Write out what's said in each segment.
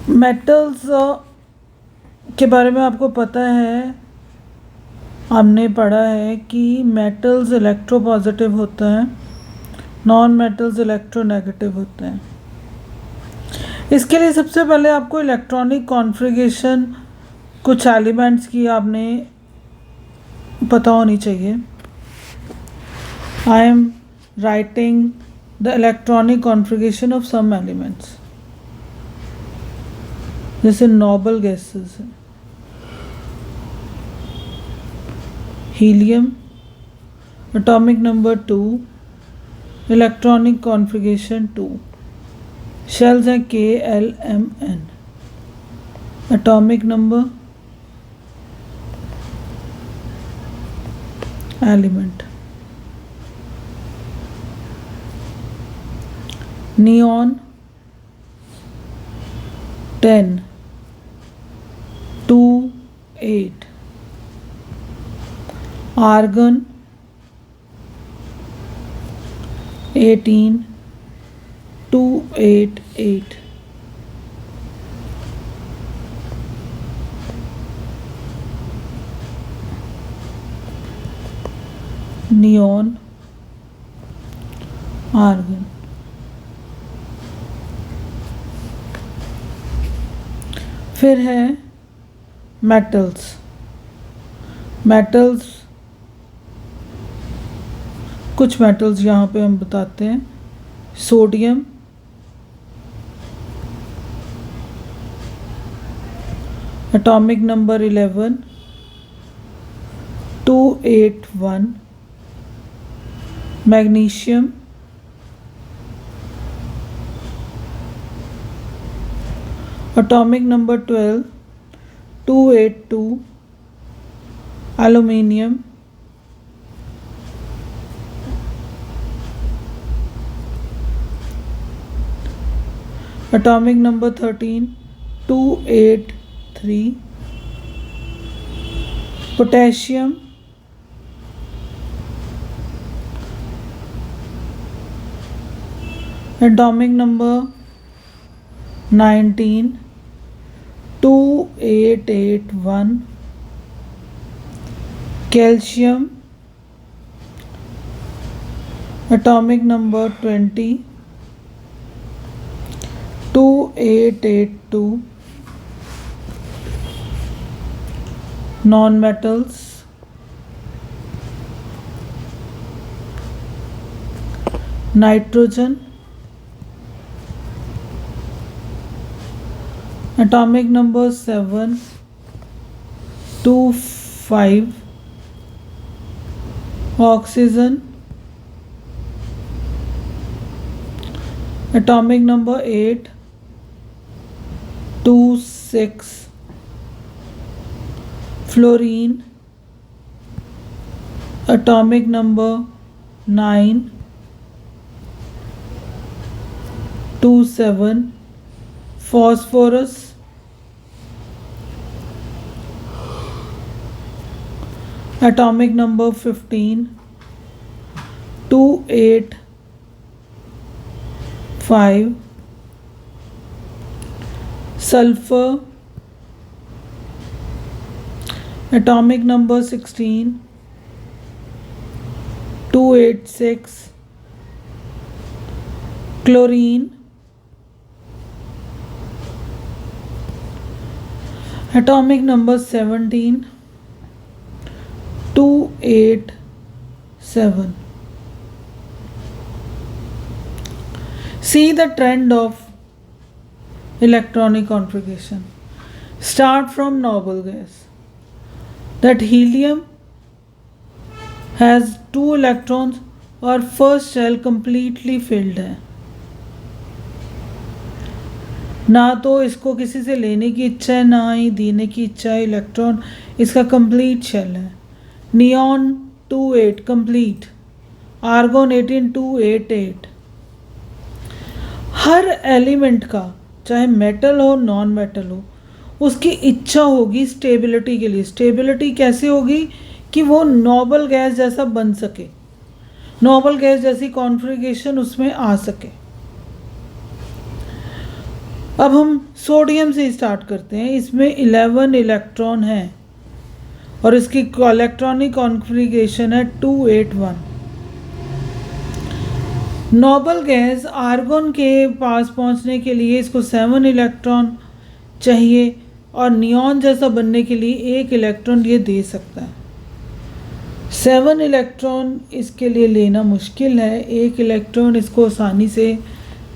Metals के बारे में आपको पता है, हमने पढ़ा है कि मेटल्स इलेक्ट्रोपॉजिटिव होते हैं, नॉन मेटल्स इलेक्ट्रोनेगेटिव होते हैं। इसके लिए सबसे पहले आपको इलेक्ट्रॉनिक कॉन्फ़िगरेशन कुछ एलिमेंट्स की आपने पता होनी चाहिए। I am writing the electronic configuration of some elements, जैसे नोबल गैसेस है, helium, atomic number 2, electronic configuration 2, shells हैं KLMN, atomic number, element, neon 10, 2, 8, argon 18, 2, 8, 8, neon, argon. फिर है मेटल्स। मेटल्स, कुछ मेटल्स यहाँ पे हम बताते हैं। Sodium, atomic number 11, 281, magnesium, atomic number 12, 282, aluminium, atomic number 13, 283, potassium, atomic number 19, 2881, calcium, atomic number 20, 2882, non metals, nitrogen, atomic number 7, 25, oxygen, atomic number 8, 26, fluorine, atomic number 9, 27, phosphorus, atomic number 15, 285, sulphur, atomic number 16, 286, chlorine, atomic number 17, 287. See the trend of electronic configuration. Start from noble gas. That helium has 2 electrons और first shell completely filled है, ना तो इसको किसी से लेने की इच्छा है ना ही देने की इच्छा है इलेक्ट्रॉन, इसका कंप्लीट शेल है। Neon 28 complete, argon 18, 288। हर एलिमेंट का, चाहे मेटल हो नॉन मेटल हो, उसकी इच्छा होगी स्टेबिलिटी के लिए। स्टेबिलिटी कैसे होगी कि वो नोबल गैस जैसा बन सके, नोबल गैस जैसी कॉन्फ़िगरेशन उसमें आ सके। अब हम सोडियम से स्टार्ट करते हैं। इसमें 11 इलेक्ट्रॉन है और इसकी इलेक्ट्रॉनिक कॉन्फ़िगरेशन है 281। नोबल गैस आर्गन के पास पहुंचने के लिए इसको 7 इलेक्ट्रॉन चाहिए और नियॉन जैसा बनने के लिए 1 इलेक्ट्रॉन ये दे सकता है। 7 इलेक्ट्रॉन इसके लिए लेना मुश्किल है, 1 इलेक्ट्रॉन इसको आसानी से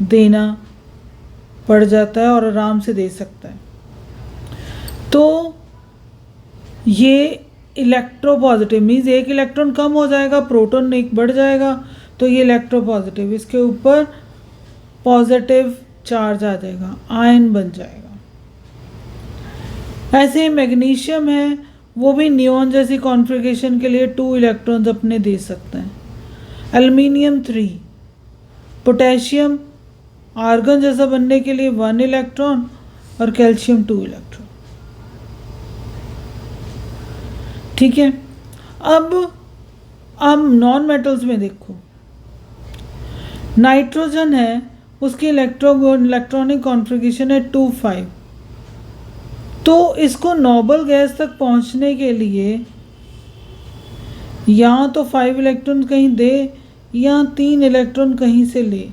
देना पड़ जाता है और आराम से दे सकता है। तो ये इलेक्ट्रोपॉजिटिव मीन्स 1 इलेक्ट्रॉन कम हो जाएगा, प्रोटॉन 1 बढ़ जाएगा, तो ये इलेक्ट्रोपॉजिटिव, इसके ऊपर पॉजिटिव चार्ज आ जाएगा, आयन बन जाएगा। ऐसे ही मैग्नीशियम है, वो भी नियॉन जैसी कॉन्फ़िगरेशन के लिए 2 इलेक्ट्रॉन्स अपने दे सकते हैं। एल्युमिनियम 3, पोटेशियम आर्गन जैसा बनने के लिए 1 इलेक्ट्रॉन और कैल्शियम 2 इलेक्ट्रॉन। ठीक है, अब नॉन मेटल्स में देखो, नाइट्रोजन है, उसकी इलेक्ट्रॉनिक कॉन्फ़िगरेशन है 2,5। तो इसको नोबल गैस तक पहुंचने के लिए या तो 5 इलेक्ट्रॉन कहीं दे या 3 इलेक्ट्रॉन कहीं से ले,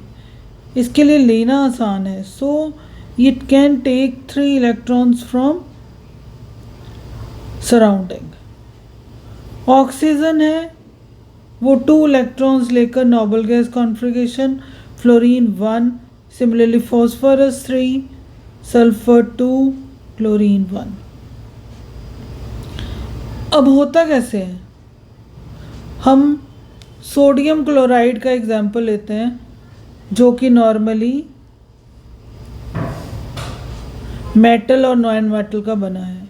इसके लिए लेना आसान है। So it can take 3 electrons from surrounding. Oxygen है, वो 2 इलेक्ट्रॉन्स लेकर noble gas configuration, fluorine 1, similarly phosphorus 3, sulphur 2, chlorine 1। अब होता कैसे है, हम सोडियम क्लोराइड का एग्जाम्पल लेते हैं जो कि नॉर्मली मेटल और नॉन मेटल का बना है।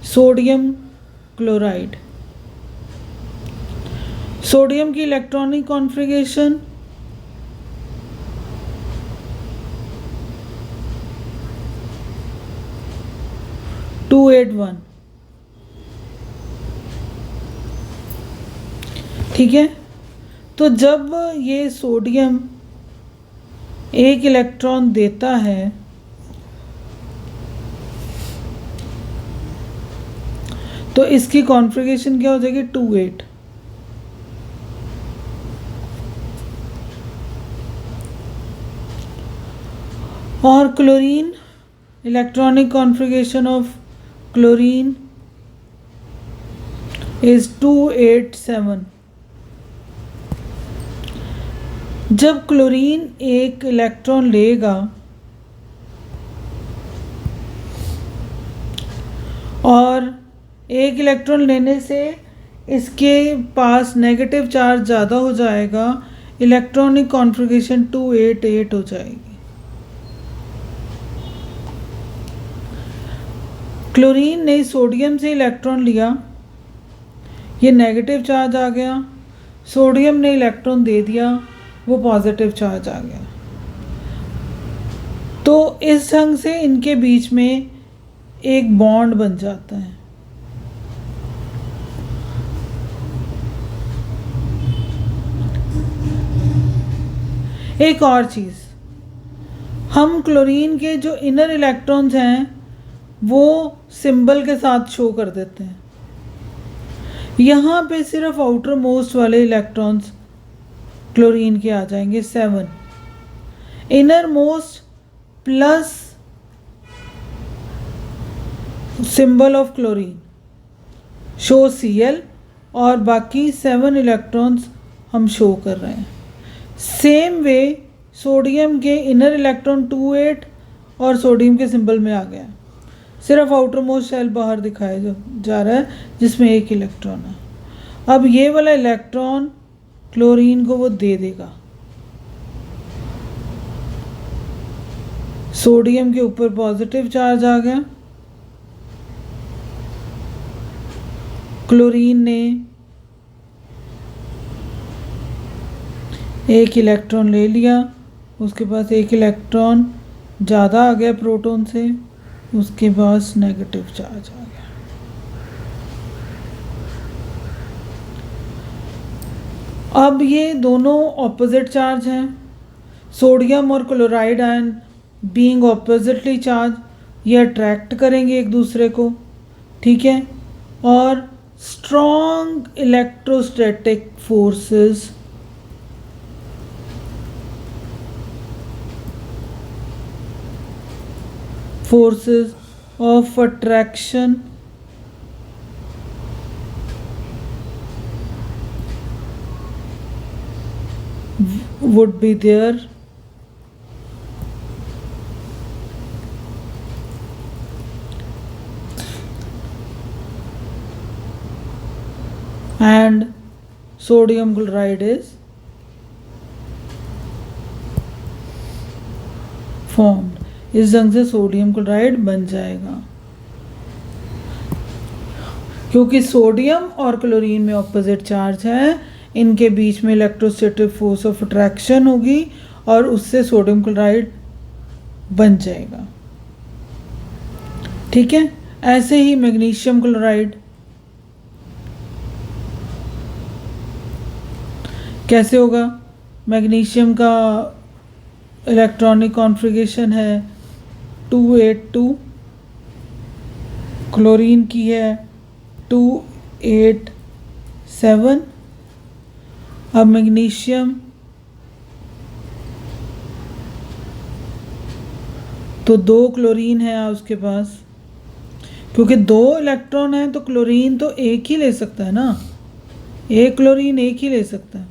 सोडियम क्लोराइड, सोडियम की इलेक्ट्रॉनिक कॉन्फ़िगरेशन 281। ठीक है, तो जब ये सोडियम 1 इलेक्ट्रॉन देता है तो इसकी कॉन्फ़िगरेशन क्या हो जाएगी, 28। और chlorine, electronic configuration of chlorine is 287। जब क्लोरीन 1 इलेक्ट्रॉन लेगा और 1 इलेक्ट्रॉन लेने से इसके पास नेगेटिव चार्ज ज़्यादा हो जाएगा, इलेक्ट्रॉनिक कॉन्फ़िगरेशन 288 हो जाएगी। क्लोरीन ने सोडियम से इलेक्ट्रॉन लिया, ये नेगेटिव चार्ज आ गया, सोडियम ने इलेक्ट्रॉन दे दिया, वो पॉजिटिव चार्ज आ गया। तो इस ढंग से इनके बीच में एक बॉन्ड बन जाता है। एक और चीज़, हम क्लोरीन के जो इनर इलेक्ट्रॉन्स हैं वो सिंबल के साथ शो कर देते हैं। यहाँ पे सिर्फ आउटर मोस्ट वाले इलेक्ट्रॉन्स क्लोरीन के आ जाएंगे 7, inner most plus symbol of chlorine show Cl, और बाकी 7 इलेक्ट्रॉन्स हम शो कर रहे हैं। सेम वे सोडियम के इनर इलेक्ट्रॉन 28 और सोडियम के सिंबल में आ गया, सिर्फ आउटर मोस्ट शेल बाहर दिखाया जा रहा है जिसमें 1 इलेक्ट्रॉन है। अब ये वाला इलेक्ट्रॉन क्लोरीन को वो दे देगा, सोडियम के ऊपर पॉजिटिव चार्ज आ गया, क्लोरीन ने 1 इलेक्ट्रॉन ले लिया, उसके पास 1 इलेक्ट्रॉन ज़्यादा आ गया प्रोटॉन से, उसके पास नेगेटिव चार्ज आ गया। अब ये दोनों ऑपोजिट चार्ज हैं, सोडियम और chloride ion being oppositely charge, ये अट्रैक्ट करेंगे एक दूसरे को, ठीक है। और strong electrostatic forces of attraction would be there, and sodium chloride is formed। इस ढंग से सोडियम क्लोराइड बन जाएगा, क्योंकि सोडियम और क्लोरीन में ऑपोजिट चार्ज है, इनके बीच में इलेक्ट्रोस्टैटिक फोर्स ऑफ अट्रैक्शन होगी और उससे सोडियम क्लोराइड बन जाएगा, ठीक है। ऐसे ही मैग्नीशियम क्लोराइड कैसे होगा? मैग्नीशियम का इलेक्ट्रॉनिक कॉन्फ़िगरेशन है 282, क्लोरीन की है 287। अब मैग्नीशियम तो 2 क्लोरीन है उसके पास, क्योंकि 2 इलेक्ट्रॉन है तो क्लोरीन तो एक ही ले सकता है ना, एक क्लोरीन एक ही ले सकता है।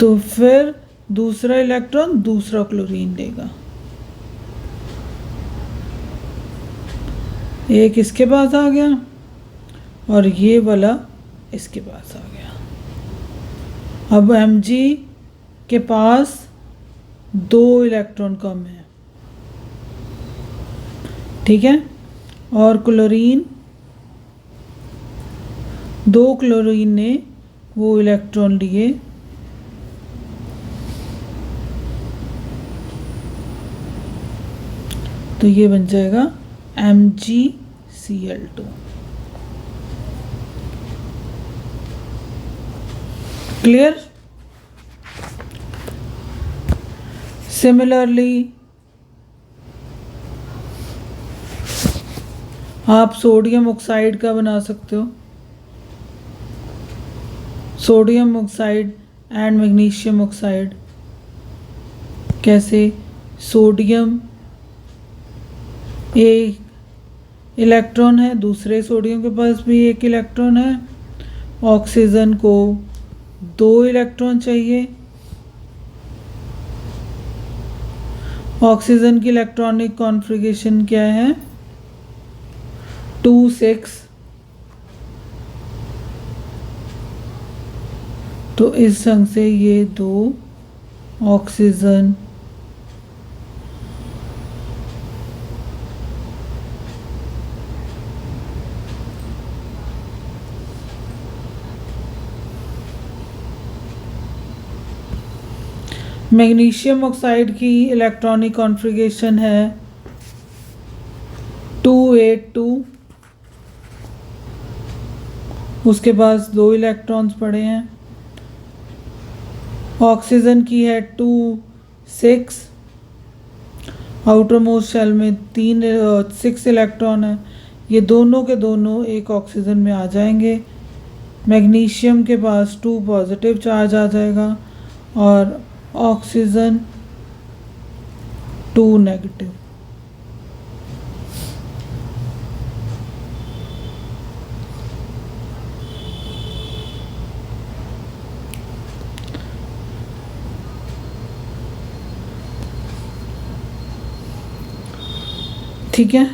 तो फिर दूसरा इलेक्ट्रॉन दूसरा क्लोरीन लेगा, एक इसके पास आ गया और ये वाला इसके पास आ गया। अब Mg के पास 2 इलेक्ट्रॉन कम है, ठीक है। और क्लोरीन 2 क्लोरीन ने वो इलेक्ट्रॉन लिए, तो ये बन जाएगा MgCl2। क्लियर? सिमिलरली आप सोडियम ऑक्साइड का बना सकते हो, sodium oxide and magnesium oxide. कैसे? सोडियम एक इलेक्ट्रॉन है, दूसरे सोडियम के पास भी एक इलेक्ट्रॉन है, ऑक्सीजन को 2 इलेक्ट्रॉन चाहिए। ऑक्सीजन की इलेक्ट्रॉनिक कॉन्फ़िगरेशन क्या है? 2,6। तो इस ढंग से ये 2 ऑक्सीजन मैग्नीशियम ऑक्साइड की इलेक्ट्रॉनिक कॉन्फ़िगरेशन है 282, उसके पास 2 इलेक्ट्रॉन्स पड़े हैं। ऑक्सीजन की है 2,6, आउटर मोस्ट शेल में 6 इलेक्ट्रॉन है, ये दोनों के दोनों एक ऑक्सीजन में आ जाएंगे। मैग्नीशियम के पास 2 पॉजिटिव चार्ज आ जाएगा और ऑक्सीजन 2 नेगेटिव। ठीक है।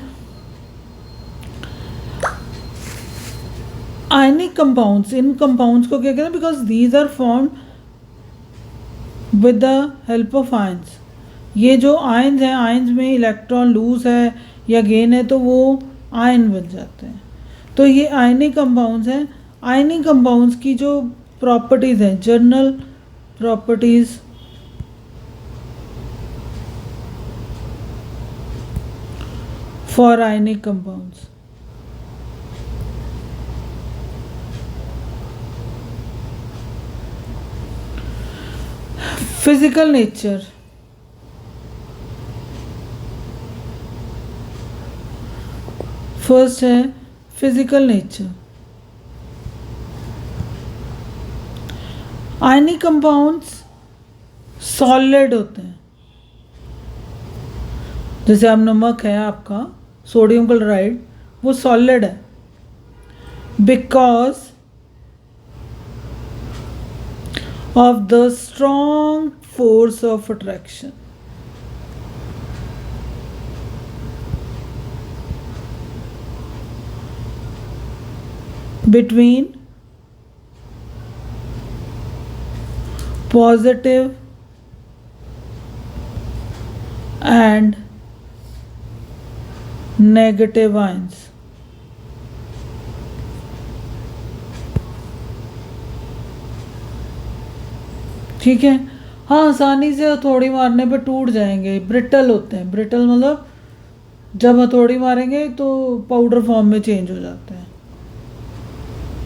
आयनिक कंपाउंड्स, इन कंपाउंड्स को क्या कहते हैं? Because these are formed with the help of ions. ये जो आयंस हैं, आयंस में इलेक्ट्रॉन लूज है या गेन है तो वो आयन बन जाते हैं। तो ये आयनिक कंपाउंड्स हैं। आयनिक कंपाउंड्स की जो प्रॉपर्टीज़ हैं, general properties for ionic compounds. Physical nature, first है physical nature. Ionic compounds solid होते हैं, जैसे अब नमक है आपका सोडियम क्लोराइड, वो सॉलिड है because of the strong force of attraction. between positive and negative ions। ठीक है, हाँ आसानी से हथौड़ी मारने पे टूट जाएंगे, ब्रिटल होते हैं। ब्रिटल मतलब जब हथौड़ी मारेंगे तो पाउडर फॉर्म में चेंज हो जाते हैं,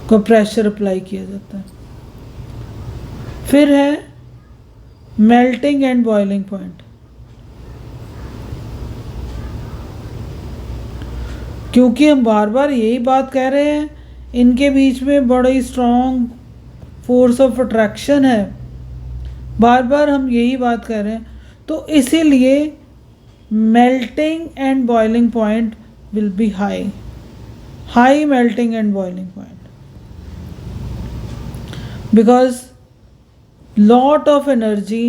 को प्रेशर अप्लाई किया जाता है। फिर है मेल्टिंग एंड बॉइलिंग पॉइंट। क्योंकि हम बार बार यही बात कह रहे हैं, इनके बीच में बड़ी स्ट्रॉन्ग फोर्स ऑफ अट्रैक्शन है, बार बार हम यही बात कर रहे हैं, तो इसीलिए melting and boiling point will be high melting and boiling point, because lot of energy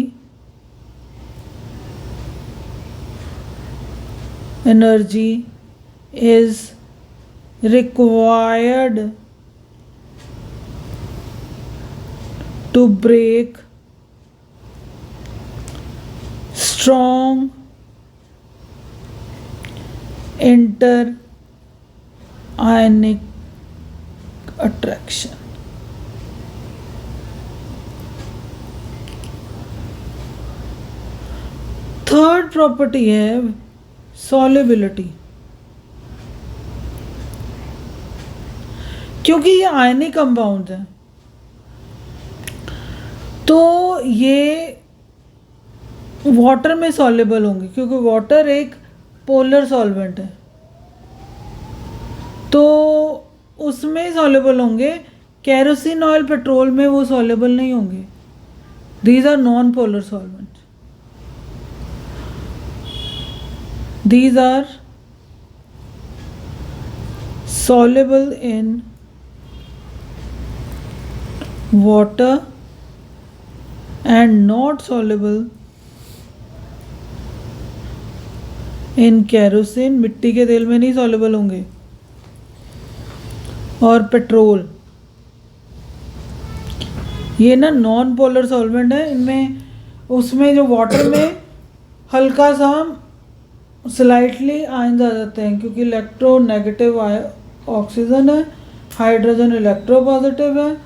is required to break strong inter-ionic attraction। Third property है सॉल्युबिलिटी। क्योंकि ये आयनिक कंपाउंड है तो ये वाटर में सॉल्युबल होंगे, क्योंकि वाटर एक पोलर सॉल्वेंट है, तो उसमें सॉल्युबल होंगे। केरोसिन ऑयल, पेट्रोल में वो सॉल्युबल नहीं होंगे। These are non polar solvent. These are soluble in water and not soluble in kerosene। मिट्टी के तेल में नहीं soluble होंगे। और पेट्रोल, ये ना नॉन पोलर सॉल्वेंट है। इनमें उसमें जो वाटर में हल्का सा स्लाइटली आयंस आ जाते हैं, क्योंकि इलेक्ट्रोनेगेटिव ऑक्सीजन है, हाइड्रोजन इलेक्ट्रोपॉजिटिव है,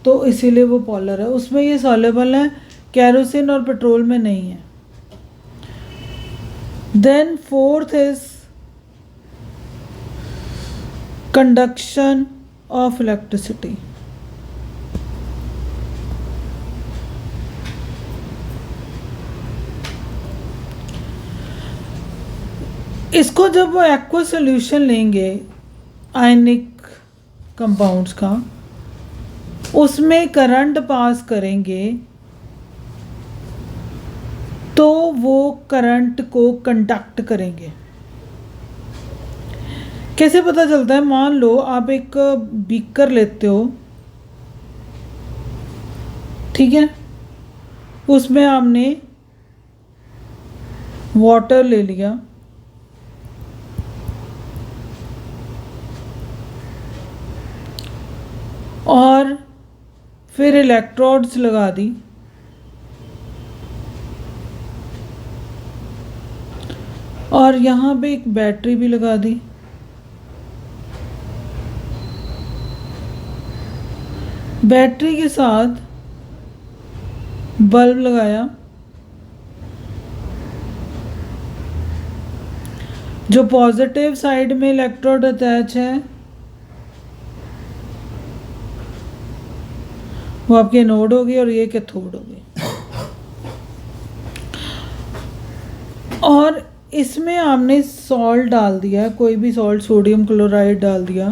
तो इसीलिए वो पोलर है। उसमें ये सॉल्युबल है, केरोसिन और पेट्रोल में नहीं है। Then fourth is conduction of electricity. इसको जब वो एक्वा सोल्यूशन लेंगे आयनिक कंपाउंड्स का, उसमें करंट पास करेंगे तो वो करंट को कंडक्ट करेंगे। कैसे पता चलता है? मान लो आप एक बीकर लेते हो, ठीक है, उसमें आपने वाटर ले लिया, और फिर इलेक्ट्रोड्स लगा दी, और यहाँ पे एक बैटरी भी लगा दी। बैटरी के साथ बल्ब लगाया, जो पॉजिटिव साइड में इलेक्ट्रोड अटैच है वो आपकी एनोड होगी और ये कैथोड होगी। और इसमें आपने सॉल्ट डाल दिया, कोई भी सॉल्ट, सोडियम क्लोराइड डाल दिया,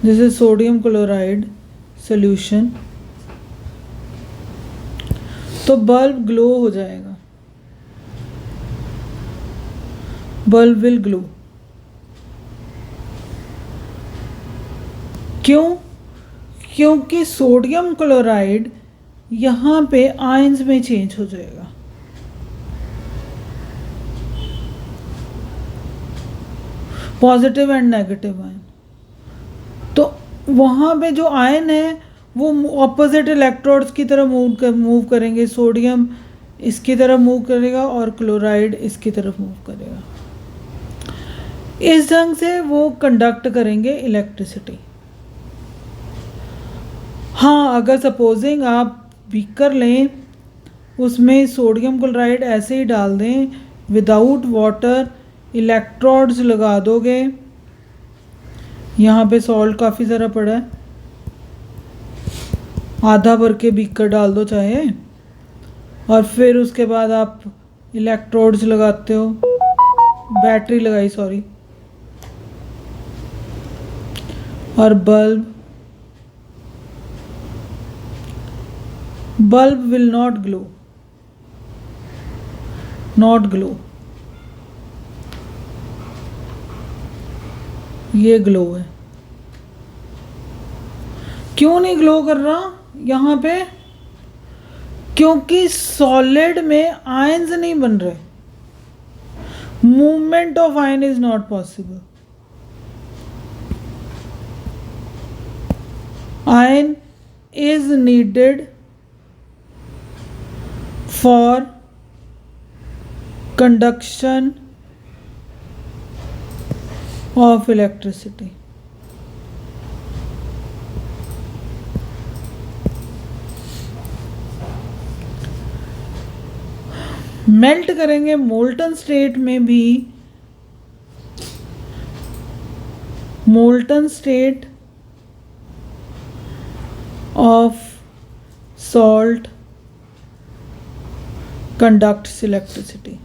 this is sodium chloride solution, तो बल्ब ग्लो हो जाएगा, बल्ब विल ग्लो। क्यों? क्योंकि सोडियम क्लोराइड यहाँ पे आयंस में चेंज हो जाएगा। पॉजिटिव एंड नेगेटिव आयन, तो वहाँ पे जो आयन है वो ऑपोजिट इलेक्ट्रोड्स की तरफ मूव करेंगे। सोडियम इसकी तरफ मूव करेगा और क्लोराइड इसकी तरफ मूव करेगा। इस ढंग से वो कंडक्ट करेंगे इलेक्ट्रिसिटी। हाँ, अगर सपोजिंग आप बीकर लें, उसमें सोडियम क्लोराइड ऐसे ही डाल दें विदाउट वाटर, इलेक्ट्रोड्स लगा दोगे, यहाँ पे सॉल्ट काफ़ी सारा पड़ा है, आधा भर के बीकर डाल दो चाहे, और फिर उसके बाद आप इलेक्ट्रोड्स लगाते हो, बैटरी लगाई सॉरी, और bulb will not glow, not glow, ये ग्लो है। क्यों नहीं ग्लो कर रहा यहाँ पे? क्योंकि सॉलिड में आयंस नहीं बन रहे, movement of ion is not possible. Ion is needed for conduction of electricity. Melt करेंगे मोल्टन स्टेट में भी, molten state of salt conducts electricity.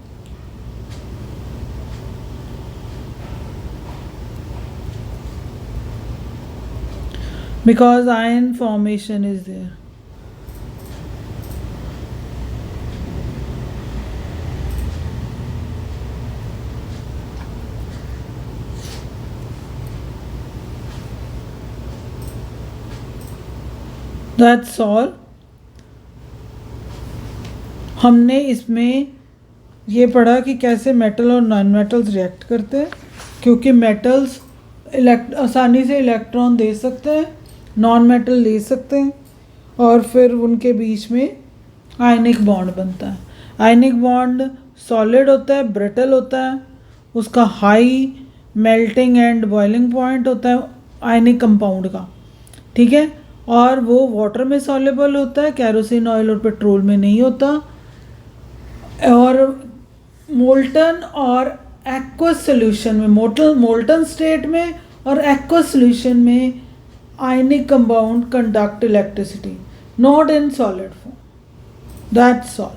Because ion formation is there. That's all. हमने इसमें ये पढ़ा कि कैसे मेटल और नॉन मेटल्स रिएक्ट करते हैं, क्योंकि मेटल्स आसानी से इलेक्ट्रॉन दे सकते हैं, नॉन मेटल ले सकते हैं, और फिर उनके बीच में आयनिक बॉन्ड बनता है। आयनिक बॉन्ड सॉलिड होता है, ब्रिटल होता है, उसका high melting and boiling point होता है आयनिक कंपाउंड का, ठीक है, और वो वाटर में सॉल्युबल होता है, केरोसिन ऑयल और पेट्रोल में नहीं होता। और मोल्टन और एक्वस सोल्यूशन में, मोल्टन स्टेट में और एक्वस सोल्यूशन में ionic compound conduct electricity, not in solid form. That's all.